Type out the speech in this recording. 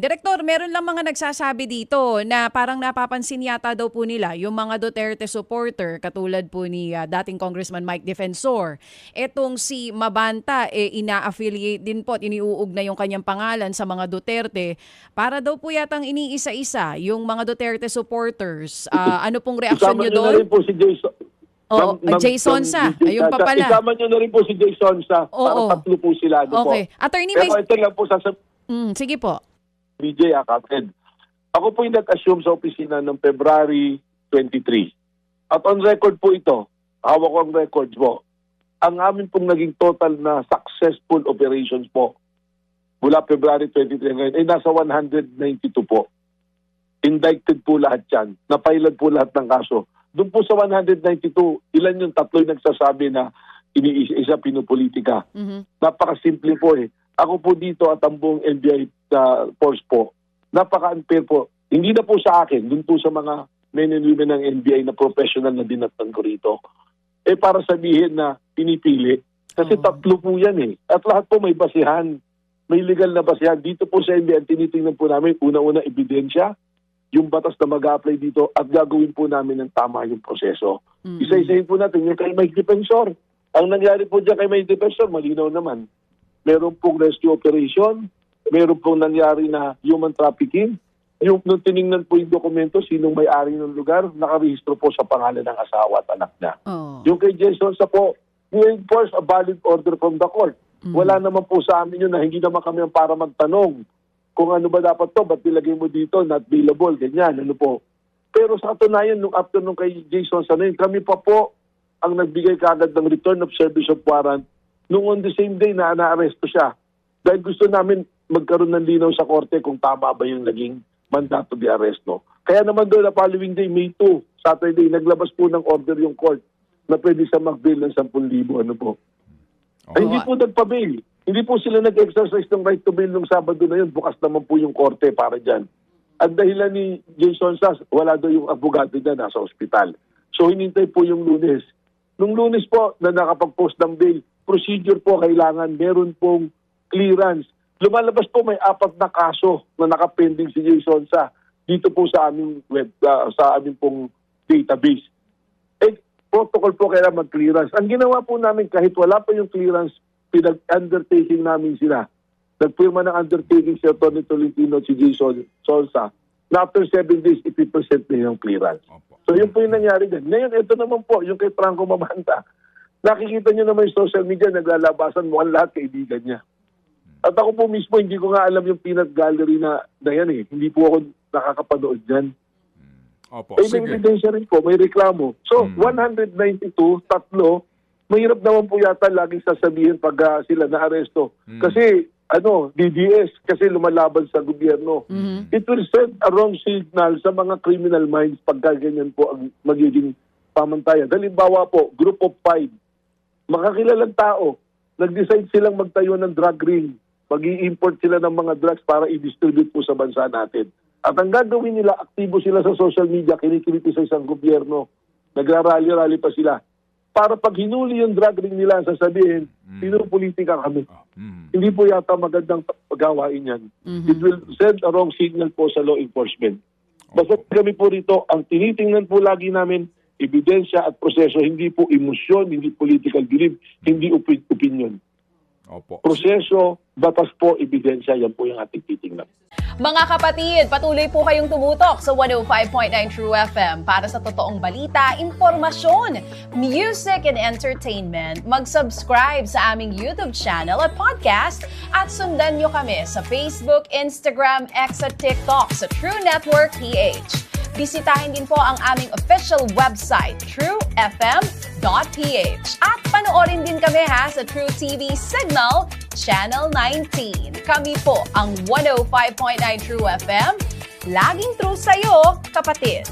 Direktor, meron lang mga nagsasabi dito na parang napapansin yata daw po nila yung mga Duterte supporter katulad po ni dating Congressman Mike Defensor. Etong si Mabanta, ina-affiliate din po at iniuug na yung kanyang pangalan sa mga Duterte para daw po yatang iniisa-isa yung mga Duterte supporters. Ano pong reaksyon nyo Isama nyo na doon? rin po si Jason. Oo, Jason sa. Ayun pa pala. Isama nyo na rin po si Jason sa. Oo. Para tatlo po sila. Okay. Po. Attorney, Pero ito lang po sige po. BJ, Kapatid. Ako po yung nag-assume sa opisina noong February 23. At on record po ito, hawak ko ang records po, ang amin pong naging total na successful operations po mula February 23 ngayon ay nasa 192 po. Indicted po lahat yan. Napailad po lahat ng kaso. Doon po sa 192, ilan yung tatlo yung nagsasabi na iniisa-isa pinupolitika. Napakasimple po eh. Ako po dito at ang buong NBI force po, napaka-unfair po. Hindi na po sa akin, dun po sa mga men and women ng NBI na professional na dinatan ko rito. Para sabihin na pinipili. Kasi tatlo po yan eh. At lahat po may basihan. May legal na basihan. Dito po sa NBI, tinitingnan po namin, una-una ebidensya, yung batas na mag-a-apply dito at gagawin po namin ng tama yung proseso. Isa-isahin po natin yung kay Mike Defensor. Ang nangyari po dyan kay Mike Defensor, malinaw naman. Meron pong rescue operation, meron pong nangyari na human trafficking. Nung tinignan po yung dokumento, sinong may-ari ng lugar, nakarehistro po sa pangalan ng asawa at anak niya. Yung kay Jason sa po, we enforce a valid order from the court. Wala naman po sa amin yun na hindi naman kami para magtanong kung ano ba dapat to, ba't nilagay mo dito, not billable, ganyan, ano po. Pero sa katunayan, after nung kay Jason sa yun, kami pa po ang nagbigay kaagad ng return of service of warrant nung on the same day na na-arresto siya. Dahil gusto namin magkaroon ng linaw sa korte kung tama ba yung naging mandato de arresto. Kaya naman doon na following day, May 2, Saturday, naglabas po ng order yung court na pwede siya mag-bail ng 10,000. Ano po? Ay, hindi po nagpa-bail. Hindi po sila nag-exercise ng right to bail nung Sabado na yun. Bukas naman po yung korte para dyan. At dahilan ni Jason Sass, wala daw yung abogado niya nasa ospital. So hinintay po yung Lunes. Nung Lunes po na nakapag-post ng bail, procedure po kailangan, meron pong clearance. Lumalabas po may 4 na kaso na nakapending si Jason sa dito po sa aming sa aming pong database. Protocol po kailangan mag-clearance. Ang ginawa po namin kahit wala pa yung clearance, pinag-undertaking namin sila. Nagpirma ng undertaking si Atty. Tolentino at si Jason Solsa na after 7 days, ipipresent na yung clearance. So yun po yung nangyari din. Ngayon, ito naman po, yung kay Franco Mabanta. Nakikita nyo naman yung social media, naglalabasan mo ang lahat kaibigan niya. At ako po mismo, hindi ko nga alam yung peanut gallery na yan eh. Hindi po ako nakakapanood dyan. May ebidensya rin po, may reklamo. So, 192, tatlo, mahirap naman po yata laging sasabihin pag sila na-aresto. Kasi, DDS, kasi lumalaban sa gobyerno. It will send a wrong signal sa mga criminal minds pagka ganyan po ang magiging pamantayan. Halimbawa po, group of 5, makakilalang tao, nag-decide silang magtayo ng drug ring. Mag-i-import sila ng mga drugs para i-distribute po sa bansa natin. At ang gagawin nila, aktibo sila sa social media, kinikiliti sa isang gobyerno, nagrarally-rally pa sila. Para pag hinuli yung drug ring nila, sasabihin, pinupolitika kami. Hindi po yata magandang pagawain yan. It will send a wrong signal po sa law enforcement. Basta kami po rito, ang tinitingnan po lagi namin, ebidensya at proseso, hindi po emosyon, hindi political belief, hindi opinion. Proseso, batas po, ebidensya, yan po yung ating titingnan. Mga kapatid, patuloy po kayong tumutok sa 105.9 True FM para sa totoong balita, impormasyon, music and entertainment. Mag-subscribe sa aming YouTube channel at podcast at sundan nyo kami sa Facebook, Instagram, X at TikTok sa True Network PH. Bisitahin din po ang aming official website, truefm.ph. At panoorin din kami sa True TV Signal, Channel 19. Kami po ang 105.9 True FM. Laging true sa'yo, kapatid.